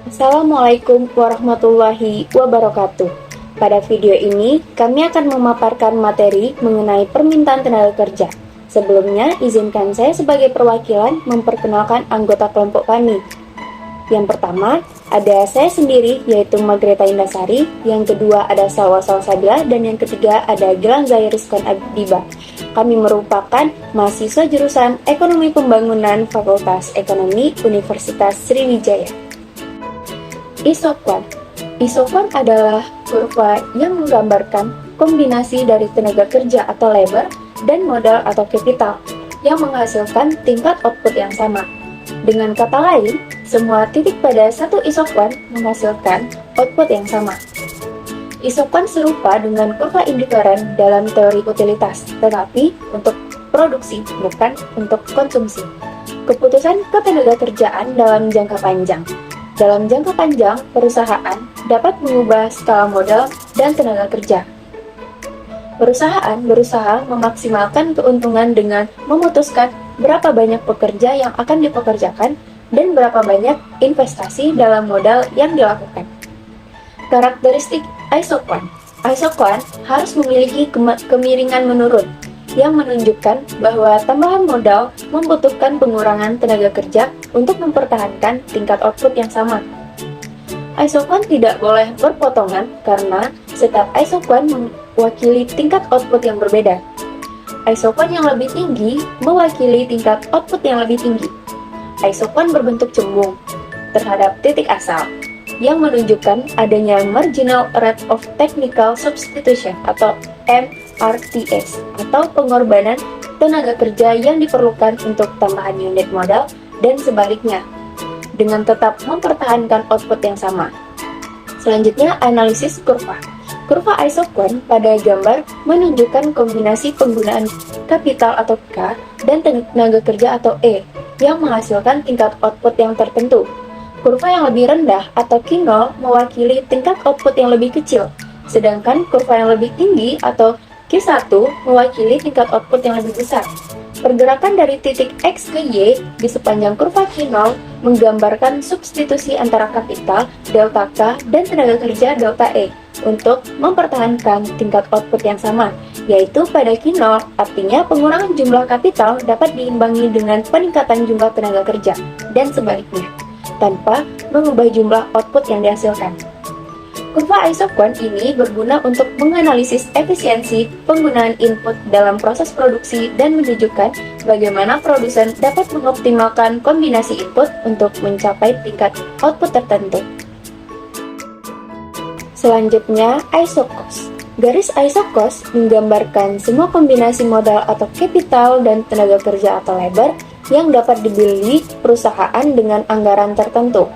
Assalamualaikum warahmatullahi wabarakatuh. Pada video ini, kami akan memaparkan materi mengenai permintaan tenaga kerja. Sebelumnya, izinkan saya sebagai perwakilan memperkenalkan anggota kelompok kami. Yang pertama, ada saya sendiri, yaitu Magreta Indasari. Yang kedua, ada Salwa Salsabila. Dan yang ketiga, ada Gilang Zairizkan Abdiba. Kami merupakan mahasiswa jurusan Ekonomi Pembangunan Fakultas Ekonomi Universitas Sriwijaya. Isokwan. Isokwan adalah kurva yang menggambarkan kombinasi dari tenaga kerja atau labor dan modal atau capital yang menghasilkan tingkat output yang sama. Dengan kata lain, semua titik pada satu isokwan menghasilkan output yang sama. Isokwan serupa dengan kurva indiferen dalam teori utilitas, tetapi untuk produksi, bukan untuk konsumsi. Keputusan ketenagakerjaan dalam jangka panjang. Dalam jangka panjang, perusahaan dapat mengubah skala modal dan tenaga kerja. Perusahaan berusaha memaksimalkan keuntungan dengan memutuskan berapa banyak pekerja yang akan dipekerjakan dan berapa banyak investasi dalam modal yang dilakukan. Karakteristik isokwan. Isokwan harus memiliki kemiringan menurun yang menunjukkan bahwa tambahan modal membutuhkan pengurangan tenaga kerja untuk mempertahankan tingkat output yang sama. Isokwan tidak boleh berpotongan karena setiap isokwan mewakili tingkat output yang berbeda. Isokwan yang lebih tinggi mewakili tingkat output yang lebih tinggi. Isokwan berbentuk cembung terhadap titik asal yang menunjukkan adanya marginal rate of technical substitution atau MRTS atau pengorbanan tenaga kerja yang diperlukan untuk tambahan unit modal dan sebaliknya dengan tetap mempertahankan output yang sama. Selanjutnya, analisis kurva. Kurva isokwan pada gambar menunjukkan kombinasi penggunaan kapital atau K dan tenaga kerja atau E yang menghasilkan tingkat output yang tertentu. Kurva yang lebih rendah atau Q0 mewakili tingkat output yang lebih kecil, sedangkan kurva yang lebih tinggi atau Q1 mewakili tingkat output yang lebih besar. Pergerakan dari titik X ke Y di sepanjang kurva Q0 menggambarkan substitusi antara kapital, delta K, dan tenaga kerja, delta E, untuk mempertahankan tingkat output yang sama, yaitu pada Q0, artinya pengurangan jumlah kapital dapat diimbangi dengan peningkatan jumlah tenaga kerja, dan sebaliknya, tanpa mengubah jumlah output yang dihasilkan. Kurva isokwan ini berguna untuk menganalisis efisiensi penggunaan input dalam proses produksi dan menunjukkan bagaimana produsen dapat mengoptimalkan kombinasi input untuk mencapai tingkat output tertentu. Selanjutnya, isokos. Garis isokos menggambarkan semua kombinasi modal atau capital dan tenaga kerja atau labor yang dapat dibeli perusahaan dengan anggaran tertentu.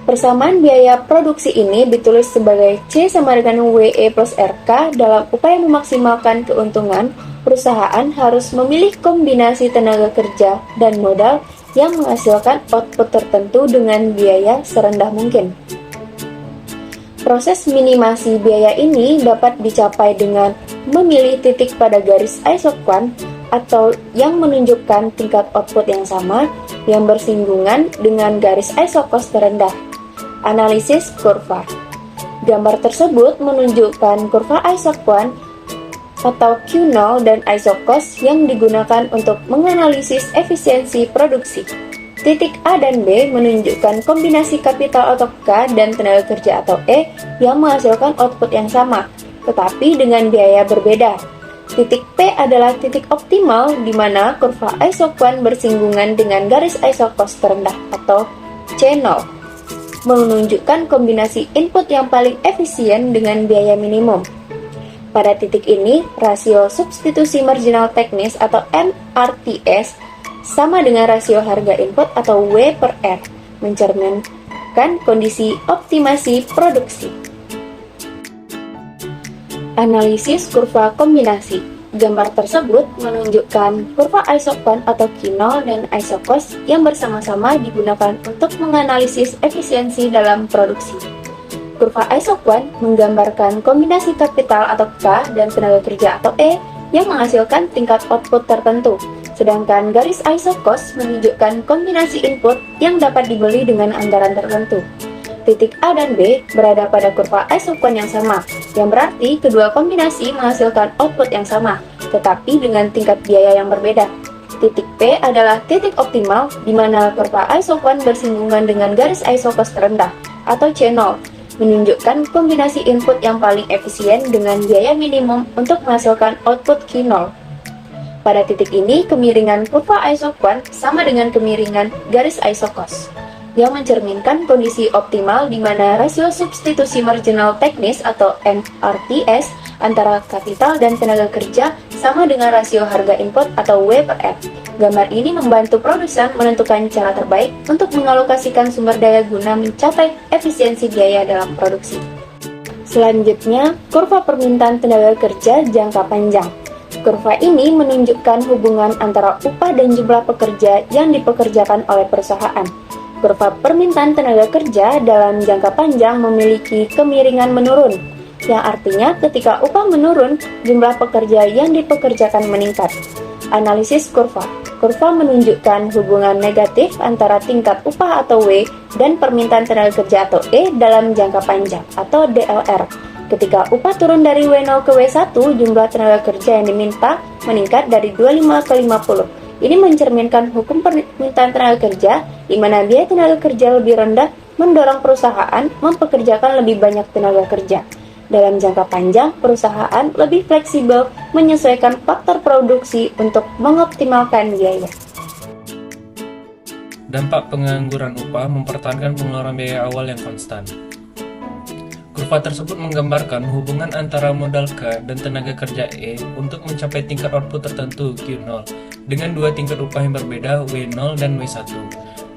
Persamaan biaya produksi ini ditulis sebagai C sama dengan WE plus RK. Dalam upaya memaksimalkan keuntungan, perusahaan harus memilih kombinasi tenaga kerja dan modal yang menghasilkan output tertentu dengan biaya serendah mungkin. Proses minimasi biaya ini dapat dicapai dengan memilih titik pada garis isokwan atau yang menunjukkan tingkat output yang sama yang bersinggungan dengan garis isokos terendah. Analisis kurva. Gambar tersebut menunjukkan kurva isokwan atau Q0 dan isokos yang digunakan untuk menganalisis efisiensi produksi. Titik A dan B menunjukkan kombinasi kapital atau K dan tenaga kerja atau E yang menghasilkan output yang sama, tetapi dengan biaya berbeda. Titik P adalah titik optimal di mana kurva isokwan bersinggungan dengan garis isokos terendah atau C0, menunjukkan kombinasi input yang paling efisien dengan biaya minimum. Pada titik ini, rasio substitusi marginal teknis atau MRTS sama dengan rasio harga input atau W per R, mencerminkan kondisi optimasi produksi. Analisis kurva kombinasi. Gambar tersebut menunjukkan kurva isokwan atau Q0 dan isokos yang bersama-sama digunakan untuk menganalisis efisiensi dalam produksi. Kurva isokwan menggambarkan kombinasi kapital atau K dan tenaga kerja atau E yang menghasilkan tingkat output tertentu, Sedangkan garis ISO cost menunjukkan kombinasi input yang dapat dibeli dengan anggaran tertentu. Titik A dan B berada pada kurva isokon yang sama, yang berarti kedua kombinasi menghasilkan output yang sama, tetapi dengan tingkat biaya yang berbeda. Titik P adalah titik optimal di mana kurva isokon bersinggungan dengan garis isokos terendah atau C0, menunjukkan kombinasi input yang paling efisien dengan biaya minimum untuk menghasilkan output Q0. Pada titik ini, kemiringan kurva isokon sama dengan kemiringan garis isokos, yang mencerminkan kondisi optimal di mana rasio substitusi marginal teknis atau MRTS antara kapital dan tenaga kerja sama dengan rasio harga input atau W per F. Gambar ini membantu produsen menentukan cara terbaik untuk mengalokasikan sumber daya guna mencapai efisiensi biaya dalam produksi. Selanjutnya, kurva permintaan tenaga kerja jangka panjang. Kurva ini menunjukkan hubungan antara upah dan jumlah pekerja yang dipekerjakan oleh perusahaan. Kurva permintaan tenaga kerja dalam jangka panjang memiliki kemiringan menurun, yang artinya ketika upah menurun, jumlah pekerja yang dipekerjakan meningkat. Analisis kurva. Kurva menunjukkan hubungan negatif antara tingkat upah atau W dan permintaan tenaga kerja atau E dalam jangka panjang atau DLR. Ketika upah turun dari W0 ke W1, jumlah tenaga kerja yang diminta meningkat dari 25 ke 50. Ini mencerminkan hukum permintaan tenaga kerja, di mana biaya tenaga kerja lebih rendah mendorong perusahaan mempekerjakan lebih banyak tenaga kerja. Dalam jangka panjang, perusahaan lebih fleksibel menyesuaikan faktor produksi untuk mengoptimalkan biaya. Dampak pengangguran upah mempertahankan pengeluaran biaya awal yang konstan. Kurva tersebut menggambarkan hubungan antara modal K dan tenaga kerja E untuk mencapai tingkat output tertentu Q0 dengan dua tingkat upah yang berbeda W0 dan W1.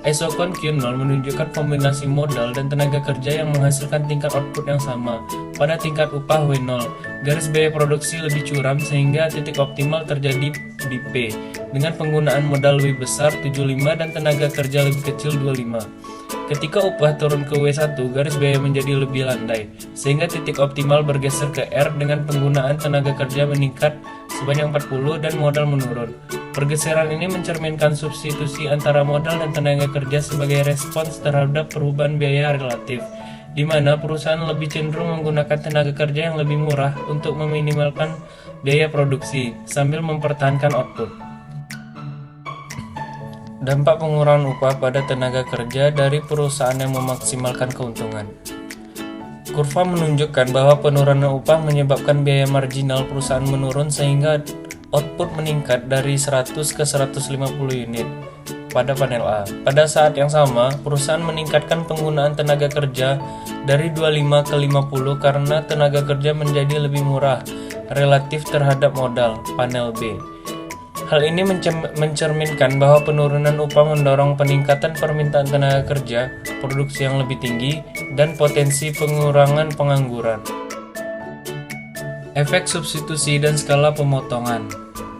Isokon Q0 menunjukkan kombinasi modal dan tenaga kerja yang menghasilkan tingkat output yang sama pada tingkat upah W0. Garis biaya produksi lebih curam sehingga titik optimal terjadi di P dengan penggunaan modal lebih besar 75 dan tenaga kerja lebih kecil 25. Ketika upah turun ke W1, garis biaya menjadi lebih landai, sehingga titik optimal bergeser ke R dengan penggunaan tenaga kerja meningkat sebanyak 40 dan modal menurun. Pergeseran ini mencerminkan substitusi antara modal dan tenaga kerja sebagai respons terhadap perubahan biaya relatif, di mana perusahaan lebih cenderung menggunakan tenaga kerja yang lebih murah untuk meminimalkan biaya produksi, sambil mempertahankan output. Dampak pengurangan upah pada tenaga kerja dari perusahaan yang memaksimalkan keuntungan. Kurva menunjukkan bahwa penurunan upah menyebabkan biaya marginal perusahaan menurun sehingga output meningkat dari 100 ke 150 unit pada panel A. Pada saat yang sama, perusahaan meningkatkan penggunaan tenaga kerja dari 25 ke 50 karena tenaga kerja menjadi lebih murah relatif terhadap modal panel B. Hal ini mencerminkan bahwa penurunan upah mendorong peningkatan permintaan tenaga kerja, produksi yang lebih tinggi, dan potensi pengurangan pengangguran. Efek substitusi dan skala pemotongan.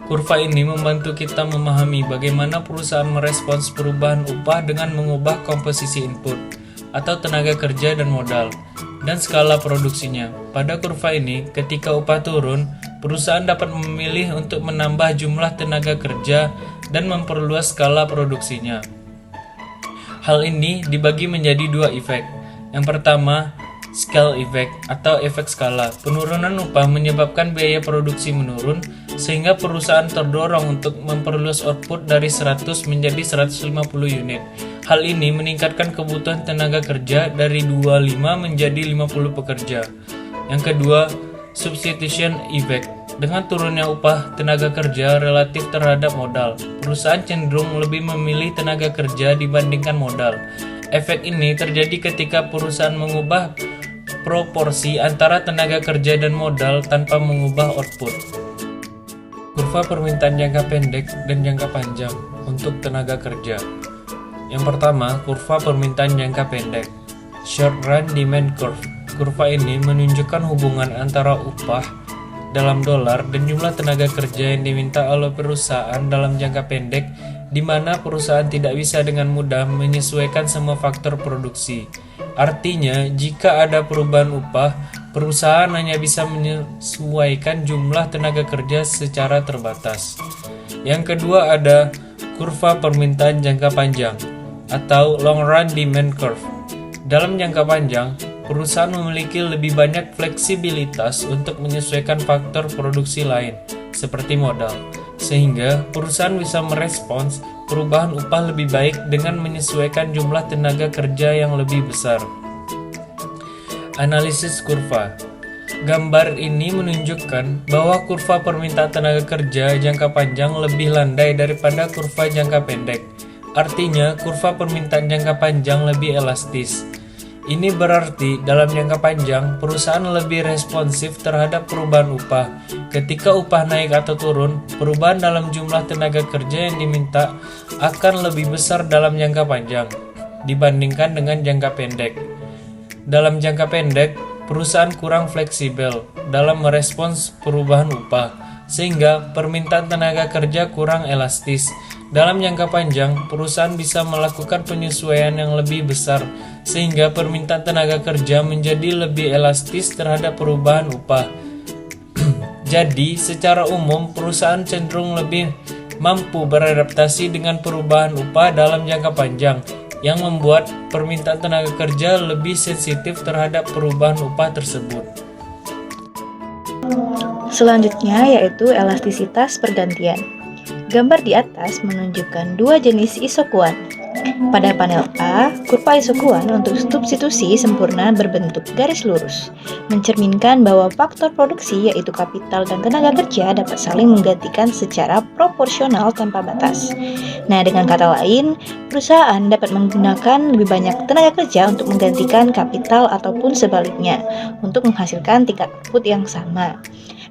Kurva ini membantu kita memahami bagaimana perusahaan merespons perubahan upah dengan mengubah komposisi input atau tenaga kerja dan modal, dan skala produksinya. Pada kurva ini, ketika upah turun, perusahaan dapat memilih untuk menambah jumlah tenaga kerja dan memperluas skala produksinya. Hal ini dibagi menjadi dua efek. Yang pertama, scale effect atau efek skala. Penurunan upah menyebabkan biaya produksi menurun, sehingga perusahaan terdorong untuk memperluas output dari 100 menjadi 150 unit. Hal ini meningkatkan kebutuhan tenaga kerja dari 25 menjadi 50 pekerja. Yang kedua, substitution effect. Dengan turunnya upah tenaga kerja relatif terhadap modal, perusahaan cenderung lebih memilih tenaga kerja dibandingkan modal. Efek ini terjadi ketika perusahaan mengubah proporsi antara tenaga kerja dan modal tanpa mengubah output. Kurva permintaan jangka pendek dan jangka panjang untuk tenaga kerja. Yang pertama, kurva permintaan jangka pendek, short run demand curve. Kurva ini menunjukkan hubungan antara upah dalam dolar dan jumlah tenaga kerja yang diminta oleh perusahaan dalam jangka pendek, di mana perusahaan tidak bisa dengan mudah menyesuaikan semua faktor produksi. Artinya, jika ada perubahan upah, perusahaan hanya bisa menyesuaikan jumlah tenaga kerja secara terbatas. Yang kedua ada kurva permintaan jangka panjang atau long run demand curve. Dalam jangka panjang, perusahaan memiliki lebih banyak fleksibilitas untuk menyesuaikan faktor produksi lain, seperti modal, sehingga perusahaan bisa merespons perubahan upah lebih baik dengan menyesuaikan jumlah tenaga kerja yang lebih besar. Analisis kurva. Gambar ini menunjukkan bahwa kurva permintaan tenaga kerja jangka panjang lebih landai daripada kurva jangka pendek. Artinya, kurva permintaan jangka panjang lebih elastis. Ini berarti dalam jangka panjang, perusahaan lebih responsif terhadap perubahan upah. Ketika upah naik atau turun, perubahan dalam jumlah tenaga kerja yang diminta akan lebih besar dalam jangka panjang dibandingkan dengan jangka pendek. Dalam jangka pendek, perusahaan kurang fleksibel dalam merespons perubahan upah, sehingga permintaan tenaga kerja kurang elastis. Dalam jangka panjang, perusahaan bisa melakukan penyesuaian yang lebih besar, sehingga permintaan tenaga kerja menjadi lebih elastis terhadap perubahan upah. Jadi, secara umum, perusahaan cenderung lebih mampu beradaptasi dengan perubahan upah dalam jangka panjang, yang membuat permintaan tenaga kerja lebih sensitif terhadap perubahan upah tersebut. Selanjutnya yaitu elastisitas pergantian. Gambar di atas menunjukkan dua jenis isokuan. Pada panel A, kurva isokuan untuk substitusi sempurna berbentuk garis lurus, mencerminkan bahwa faktor produksi yaitu kapital dan tenaga kerja dapat saling menggantikan secara proporsional tanpa batas. Nah, dengan kata lain, perusahaan dapat menggunakan lebih banyak tenaga kerja untuk menggantikan kapital ataupun sebaliknya, untuk menghasilkan tingkat output yang sama.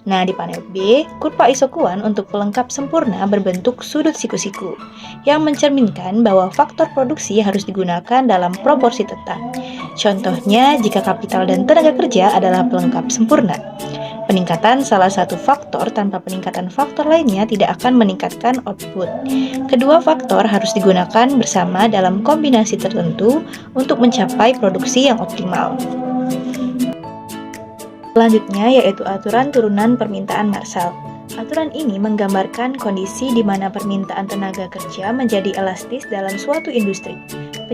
Nah, di panel B, kurva isokuan untuk pelengkap sempurna berbentuk sudut siku-siku, yang mencerminkan bahwa faktor produksi harus digunakan dalam proporsi tetap. Contohnya, jika kapital dan tenaga kerja adalah pelengkap sempurna. Peningkatan salah satu faktor tanpa peningkatan faktor lainnya tidak akan meningkatkan output. Kedua faktor harus digunakan bersama dalam kombinasi tertentu untuk mencapai produksi yang optimal. Selanjutnya yaitu aturan turunan permintaan Marshall. Aturan ini menggambarkan kondisi di mana permintaan tenaga kerja menjadi elastis dalam suatu industri.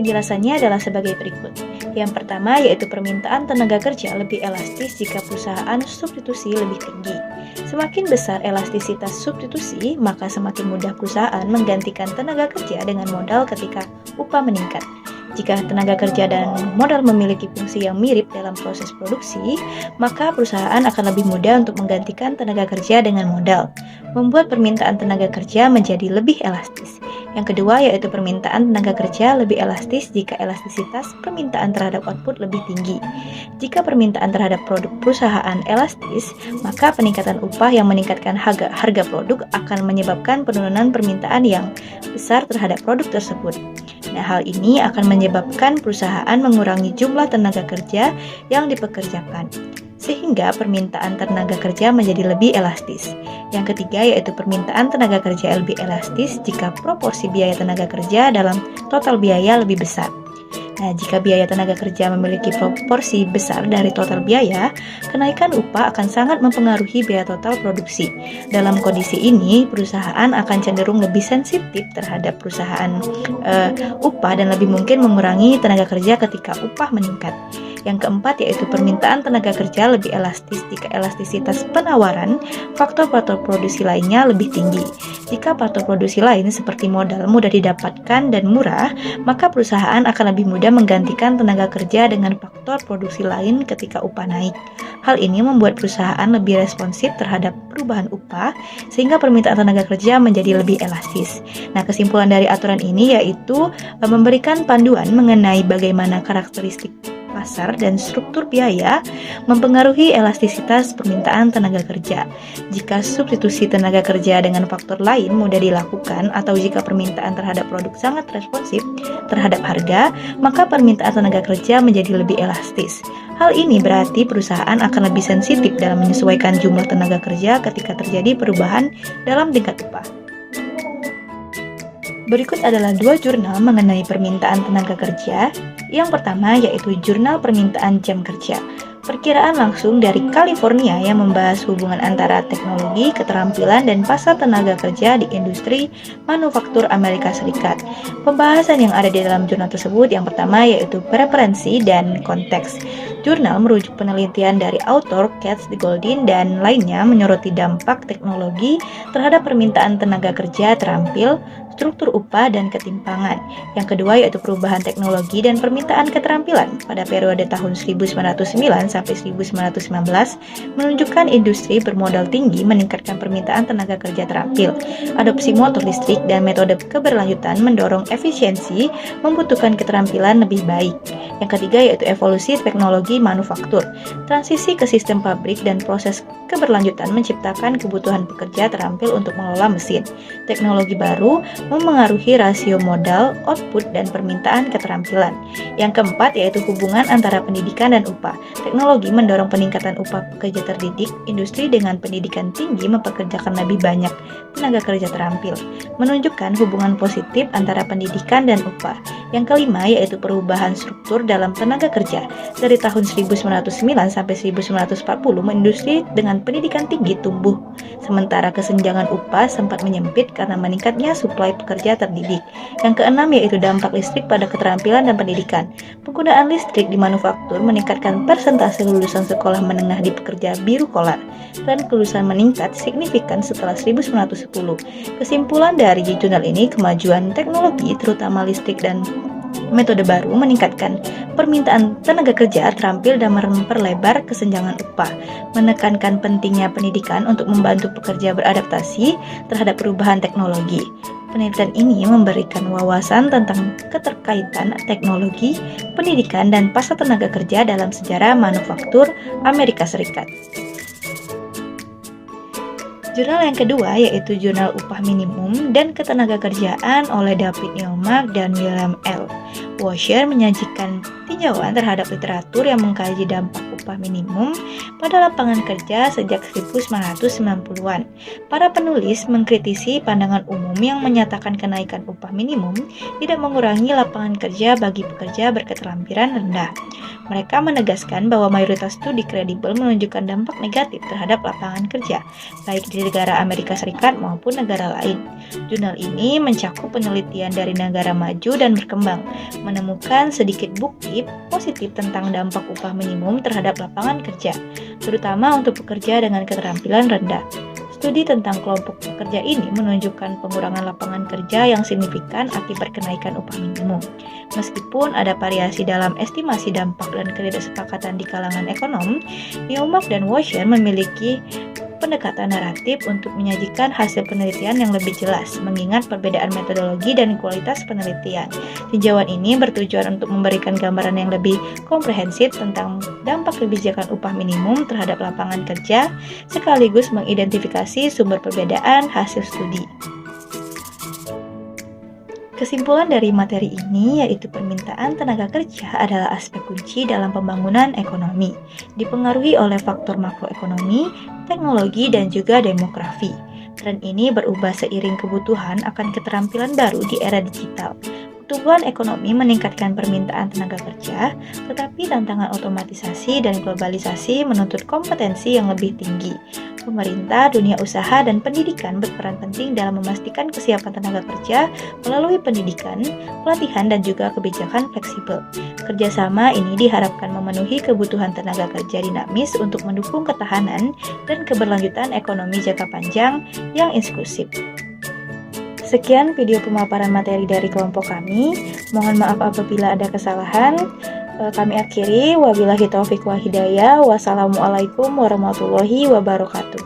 Penjelasannya adalah sebagai berikut. Yang pertama yaitu permintaan tenaga kerja lebih elastis jika perusahaan substitusi lebih tinggi. Semakin besar elastisitas substitusi, maka semakin mudah perusahaan menggantikan tenaga kerja dengan modal ketika upah meningkat. Jika tenaga kerja dan modal memiliki fungsi yang mirip dalam proses produksi, maka perusahaan akan lebih mudah untuk menggantikan tenaga kerja dengan modal, membuat permintaan tenaga kerja menjadi lebih elastis. Yang kedua yaitu permintaan tenaga kerja lebih elastis jika elastisitas permintaan terhadap output lebih tinggi. Jika permintaan terhadap produk perusahaan elastis, maka peningkatan upah yang meningkatkan harga produk akan menyebabkan penurunan permintaan yang besar terhadap produk tersebut. Nah, hal ini akan menyebabkan perusahaan mengurangi jumlah tenaga kerja yang dipekerjakan, sehingga permintaan tenaga kerja menjadi lebih elastis. Yang ketiga yaitu permintaan tenaga kerja lebih elastis jika proporsi biaya tenaga kerja dalam total biaya lebih besar. Nah, jika biaya tenaga kerja memiliki proporsi besar dari total biaya, kenaikan upah akan sangat mempengaruhi biaya total produksi. Dalam kondisi ini, perusahaan akan cenderung lebih sensitif terhadap upah dan lebih mungkin mengurangi tenaga kerja ketika upah meningkat. Yang keempat yaitu permintaan tenaga kerja lebih elastis jika elastisitas penawaran faktor-faktor produksi lainnya lebih tinggi. Jika faktor produksi lain seperti modal mudah didapatkan dan murah, maka perusahaan akan lebih mudah menggantikan tenaga kerja dengan faktor produksi lain ketika upah naik. Hal ini membuat perusahaan lebih responsif terhadap perubahan upah sehingga permintaan tenaga kerja menjadi lebih elastis. Nah, kesimpulan dari aturan ini yaitu memberikan panduan mengenai bagaimana karakteristik pasar dan struktur biaya mempengaruhi elastisitas permintaan tenaga kerja. Jika substitusi tenaga kerja dengan faktor lain mudah dilakukan atau jika permintaan terhadap produk sangat responsif terhadap harga, maka permintaan tenaga kerja menjadi lebih elastis. Hal ini berarti perusahaan akan lebih sensitif dalam menyesuaikan jumlah tenaga kerja ketika terjadi perubahan dalam tingkat upah. Berikut adalah dua jurnal mengenai permintaan tenaga kerja. Yang pertama yaitu Jurnal Permintaan Jam Kerja. Perkiraan langsung dari California yang membahas hubungan antara teknologi, keterampilan, dan pasar tenaga kerja di industri manufaktur Amerika Serikat. Pembahasan yang ada di dalam jurnal tersebut yang pertama yaitu preferensi dan konteks. Jurnal merujuk penelitian dari author Katz Goldin dan lainnya menyoroti dampak teknologi terhadap permintaan tenaga kerja terampil, struktur upah, dan ketimpangan. Yang kedua yaitu perubahan teknologi dan permintaan keterampilan pada periode tahun 1909 sampai 1919 menunjukkan industri bermodal tinggi meningkatkan permintaan tenaga kerja terampil. Adopsi motor listrik dan metode keberlanjutan mendorong efisiensi membutuhkan keterampilan lebih baik. Yang ketiga yaitu evolusi teknologi manufaktur. Transisi ke sistem pabrik dan proses keberlanjutan menciptakan kebutuhan pekerja terampil untuk mengelola mesin. Teknologi baru memengaruhi rasio modal, output, dan permintaan keterampilan. Yang keempat yaitu hubungan antara pendidikan dan upah. Teknologi mendorong peningkatan upah pekerja terdidik. Industri dengan pendidikan tinggi mempekerjakan lebih banyak tenaga kerja terampil, menunjukkan hubungan positif antara pendidikan dan upah. Yang kelima yaitu perubahan struktur dalam tenaga kerja. Dari tahun 1909 sampai 1940, industri dengan pendidikan tinggi tumbuh, sementara kesenjangan upah sempat menyempit karena meningkatnya suplai pekerja terdidik. Yang keenam yaitu dampak listrik pada keterampilan dan pendidikan. Penggunaan listrik di manufaktur meningkatkan persentase lulusan sekolah menengah di pekerja biru kolar, dan kelulusan meningkat signifikan setelah 1910. Kesimpulan dari jurnal ini, kemajuan teknologi terutama listrik dan metode baru meningkatkan permintaan tenaga kerja terampil dan memperlebar kesenjangan upah, menekankan pentingnya pendidikan untuk membantu pekerja beradaptasi terhadap perubahan teknologi. Penelitian ini memberikan wawasan tentang keterkaitan teknologi, pendidikan, dan pasar tenaga kerja dalam sejarah manufaktur Amerika Serikat. Jurnal yang kedua yaitu Jurnal Upah Minimum dan Ketenagakerjaan oleh David Neumark dan William L. Washer menyajikan tinjauan terhadap literatur yang mengkaji dampak upah minimum pada lapangan kerja sejak 1990-an. Para penulis mengkritisi pandangan umum yang menyatakan kenaikan upah minimum tidak mengurangi lapangan kerja bagi pekerja berketerampilan rendah. Mereka menegaskan bahwa mayoritas studi kredibel menunjukkan dampak negatif terhadap lapangan kerja, baik di negara Amerika Serikat maupun negara lain. Jurnal ini mencakup penelitian dari negara maju dan berkembang, menemukan sedikit bukti positif tentang dampak upah minimum terhadap lapangan kerja, terutama untuk pekerja dengan keterampilan rendah. Studi tentang kelompok pekerja ini menunjukkan pengurangan lapangan kerja yang signifikan akibat kenaikan upah minimum. Meskipun ada variasi dalam estimasi dampak dan ketidaksepakatan di kalangan ekonom, Neumark dan Washer memiliki pendekatan naratif untuk menyajikan hasil penelitian yang lebih jelas, mengingat perbedaan metodologi dan kualitas penelitian. Tinjauan ini bertujuan untuk memberikan gambaran yang lebih komprehensif tentang dampak kebijakan upah minimum terhadap lapangan kerja, sekaligus mengidentifikasi sumber perbedaan hasil studi. Kesimpulan dari materi ini yaitu permintaan tenaga kerja adalah aspek kunci dalam pembangunan ekonomi, dipengaruhi oleh faktor makroekonomi, teknologi, dan juga demografi. Tren ini berubah seiring kebutuhan akan keterampilan baru di era digital. Pertumbuhan ekonomi meningkatkan permintaan tenaga kerja, tetapi tantangan otomatisasi dan globalisasi menuntut kompetensi yang lebih tinggi. Pemerintah, dunia usaha, dan pendidikan berperan penting dalam memastikan kesiapan tenaga kerja melalui pendidikan, pelatihan, dan juga kebijakan fleksibel. Kerjasama ini diharapkan memenuhi kebutuhan tenaga kerja dinamis untuk mendukung ketahanan dan keberlanjutan ekonomi jangka panjang yang inklusif. Sekian video pemaparan materi dari kelompok kami. Mohon maaf apabila ada kesalahan. Kami akhiri. Wabillahi taufiq wa hidayah. Wassalamualaikum warahmatullahi wabarakatuh.